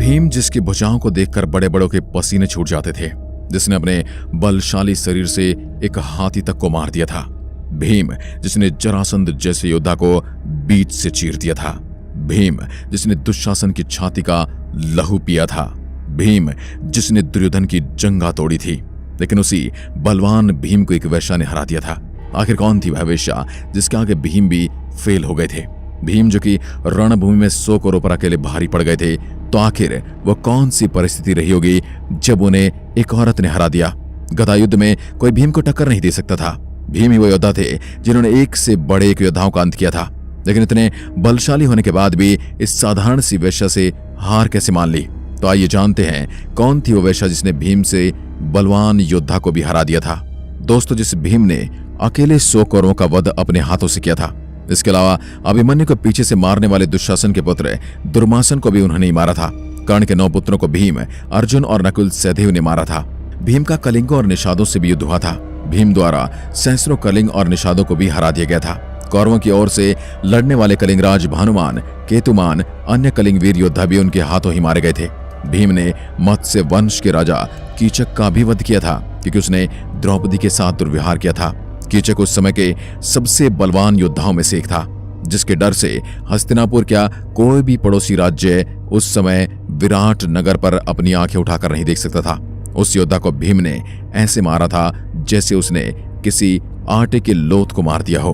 भीम जिसकी भुजाओं को देखकर बड़े बड़ों के पसीने छूट जाते थे, जिसने अपने बलशाली शरीर से एक हाथी तक को मार दिया था। भीम जिसने जरासंध जैसे योद्धा को बीच से चीर दिया था। भीम जिसने दुशासन की छाती का लहू पिया था। भीम जिसने दुर्योधन की जंगा तोड़ी थी, लेकिन उसी बलवान भीम को एक वेश्या ने हरा दिया था। आखिर कौन थी वह वेश्या जिसके आगे भीम भी फेल हो गए थे? भीम जो कि रणभूमि में 100 करोड़ पर अकेले भारी पड़ गए थे, तो आखिर वो कौन सी परिस्थिति रही होगी जब उन्हें एक औरत ने हरा दिया? गदा युद्ध में कोई भीम को टक्कर नहीं दे सकता था। भीम ही वो योद्धा थे जिन्होंने एक से बड़े एक योद्धाओं का अंत किया था, लेकिन इतने बलशाली होने के बाद भी इस साधारण सी वेश्या से हार कैसे मान ली? तो आइए जानते हैं कौन थी वो वेश्या जिसने भीम से बलवान योद्धा को भी हरा दिया था। दोस्तों, जिस भीम ने अकेले 100 कौरवों का वध अपने हाथों से किया था, इसके अलावा अभिमन्यु को पीछे से मारने वाले दुशासन के पुत्र दुर्मासन को भी उन्होंने ही मारा था। कर्ण के 9 पुत्रों को भीम, अर्जुन और नकुल सहदेव ने मारा था। भीम का कलिंगों और निषादों से भी युद्ध हुआ था। भीम द्वारा सहस्रों कलिंग और निषादों को भी हरा दिया गया था। कौरवों की ओर से लड़ने वाले कलिंगराज भानुमान, केतुमान, अन्य कलिंग वीर योद्धा भी उनके हाथों ही मारे गए थे। भीम ने मत्स्य वंश के राजा कीचक का भी वध किया था, क्योंकि उसने द्रौपदी के साथ दुर्व्यवहार किया था। कीचक उस समय के सबसे बलवान योद्धाओं में से एक था, जिसके डर से हस्तिनापुर क्या कोई भी पड़ोसी राज्य उस समय विराट नगर पर अपनी आंखें उठाकर नहीं देख सकता था। उस योद्धा को भीम ने ऐसे मारा था जैसे उसने किसी आटे के लोथ को मार दिया हो।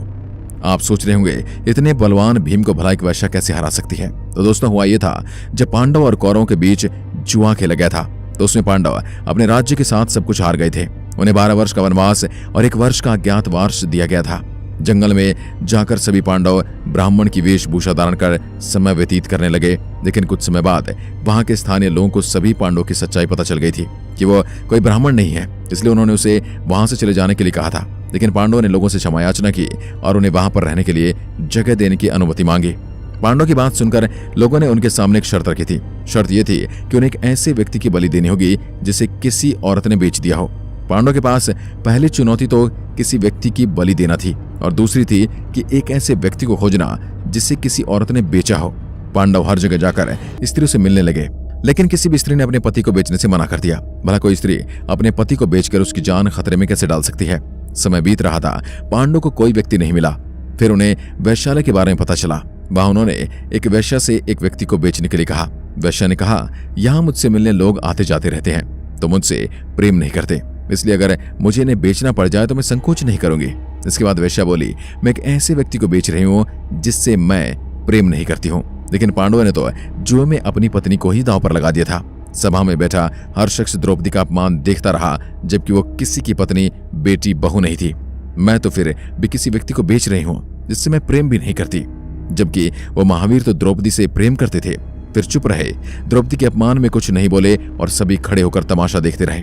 आप सोच रहे होंगे इतने बलवान भीम को भला एक वेश्या कैसे हरा सकती है? तो दोस्तों, हुआ यह था, जब पांडव और कौरवों के बीच जुआ खेला गया था, तो उसमें पांडव अपने राज्य के साथ सब कुछ हार गए थे। उन्हें 12 वर्ष का वनवास और 1 वर्ष का अज्ञातवास दिया गया था। जंगल में जाकर सभी पांडव ब्राह्मण की वेशभूषा धारण कर समय व्यतीत करने लगे, लेकिन कुछ समय बाद वहां के स्थानीय लोगों को सभी पांडवों की सच्चाई पता चल गई थी कि वो कोई ब्राह्मण नहीं है, इसलिए उन्होंने उसे वहां से चले जाने के लिए कहा था। लेकिन पांडवों ने लोगों से क्षमा याचना की और उन्हें वहां पर रहने के लिए जगह देने की अनुमति मांगी। पांडवों की बात सुनकर लोगों ने उनके सामने एक शर्त रखी थी। शर्त यह थी कि उन्हें एक ऐसे व्यक्ति की बलि देनी होगी जिसे किसी औरत ने बेच दिया हो। पांडवों के पास पहली चुनौती तो किसी व्यक्ति की बलि देना थी, और दूसरी थी कि एक ऐसे व्यक्ति को खोजना जिसे किसी औरत ने बेचा हो। पांडव हर जगह जाकर स्त्रियों से मिलने लगे, लेकिन किसी भी स्त्री ने अपने पति को बेचने से मना कर दिया। भला कोई स्त्री अपने पति को बेचकर उसकी जान खतरे में कैसे डाल सकती है? समय बीत रहा था, पांडवों को कोई व्यक्ति नहीं मिला। फिर उन्हें वैश्यालय के बारे में पता चला। वहां उन्होंने एक वैश्या से एक व्यक्ति को बेचने के लिए कहा। वैश्या ने कहा, यहाँ मुझसे मिलने लोग आते जाते रहते हैं, तो मुझसे प्रेम नहीं करते, इसलिए अगर मुझे इन्हें बेचना पड़ जाए तो मैं संकोच नहीं करूंगी। इसके बाद वैश्या बोली, मैं एक ऐसे व्यक्ति को बेच रही हूँ जिससे मैं प्रेम नहीं करती हूँ। लेकिन पांडवों ने तो जुए में अपनी पत्नी को ही दांव पर लगा दिया था। सभा में बैठा हर शख्स द्रौपदी का अपमान देखता रहा, जबकि वो किसी की पत्नी, बेटी, बहू नहीं थी। मैं तो फिर भी किसी व्यक्ति को बेच रही हूँ जिससे मैं प्रेम भी नहीं करती, जबकि वो महावीर तो द्रौपदी से प्रेम करते थे। फिर चुप रहे, द्रौपदी के अपमान में कुछ नहीं बोले और सभी खड़े होकर तमाशा देखते रहे।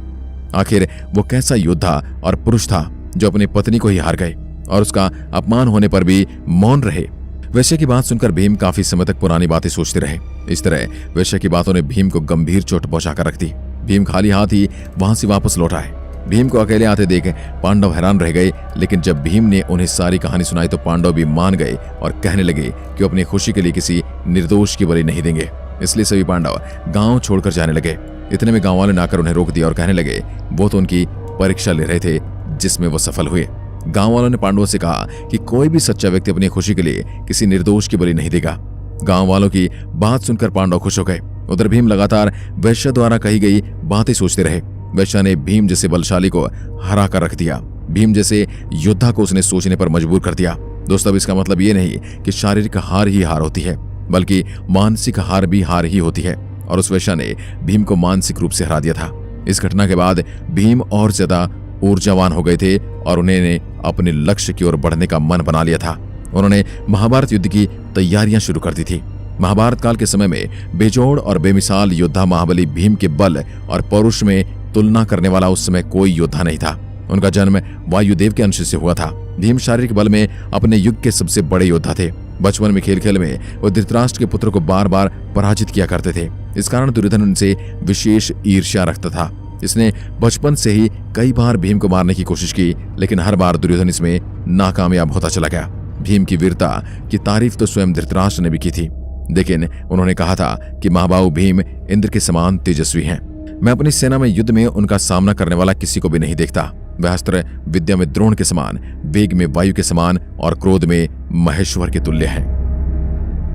आखिर वो कैसा योद्धा और पुरुष था जो अपनी पत्नी को ही हार गए और उसका अपमान होने पर भी मौन रहे? वैश्य की बात सुनकर भीम काफी समय तक पुरानी बातें सोचते रहे। इस तरह वैश्य की बातों ने भीम को गंभीर चोट पहुंचाकर रख दी। भीम खाली हाथ ही वहां से वापस लौट आए। भीम को अकेले आते देख पांडव हैरान रह गए, लेकिन जब भीम ने उन्हें सारी कहानी सुनाई तो पांडव भी मान गए और कहने लगे कि अपनी खुशी के लिए किसी निर्दोष की बलि नहीं देंगे। इसलिए सभी पांडव गांव छोड़कर जाने लगे। इतने में गांव वाले ने आकर उन्हें रोक दिया और कहने लगे वो तो उनकी परीक्षा ले रहे थे, जिसमें वो सफल हुए। गांव वालों ने पांडवों से कहा कि कोई भी सच्चा व्यक्ति अपनी खुशी के लिए किसी निर्दोष की बलि नहीं देगा। गांव वालों की बात सुनकर पांडव खुश हो गए। उधर भीम लगातार वैश्य द्वारा कही गई बातें सोचते रहे। वैश्य ने भीम जैसे बलशाली को हरा कर रख दिया। भीम जैसे योद्धा को उसने सोचने पर मजबूर कर दिया। दोस्तों, अब इसका मतलब ये नहीं कि शारीरिक हार ही हार होती है, बल्कि मानसिक हार भी हार ही होती है, और उस वैश्य ने भीम को मानसिक रूप से हरा दिया था। इस घटना के बाद भीम और ज्यादा ऊर्जावान हो गए थे और उन्होंने अपने लक्ष्य की ओर बढ़ने का मन बना लिया था। उन्होंने महाभारत युद्ध की तैयारियां शुरू कर दी थी। महाभारत काल के समय में बेजोड़ और बेमिसाल योद्धा महाबली भीम के बल और पौरुष में तुलना करने वाला उस समय कोई योद्धा नहीं था। उनका जन्म वायुदेव के अंश से हुआ था। भीम शारीरिक बल में अपने युग के सबसे बड़े योद्धा थे। बचपन में खेल खेल में वो धृतराष्ट्र के पुत्र को बार बार पराजित किया करते थे। इस कारण दुर्योधन उनसे विशेष ईर्ष्या रखता था। इसने बचपन से ही कई बार भीम को मारने की कोशिश की, लेकिन हर बार दुर्योधन इसमें नाकामयाब होता चला गया। भीम की वीरता की तारीफ तो स्वयं धृतराष्ट्र ने भी की थी। लेकिन उन्होंने कहा था कि महाबाहु भीम इंद्र के समान तेजस्वी हैं। मैं अपनी सेना में युद्ध में उनका सामना करने वाला किसी को भी नहीं देखता। वह अस्त्र विद्या में द्रोण के समान, वेग में वायु के समान और क्रोध में महेश्वर के तुल्य हैं।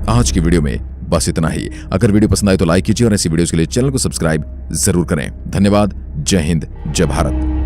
आज की वीडियो में बस इतना ही। अगर वीडियो पसंद आए तो लाइक कीजिए और ऐसी वीडियोस के लिए चैनल को सब्सक्राइब जरूर करें। धन्यवाद। जय हिंद, जय भारत।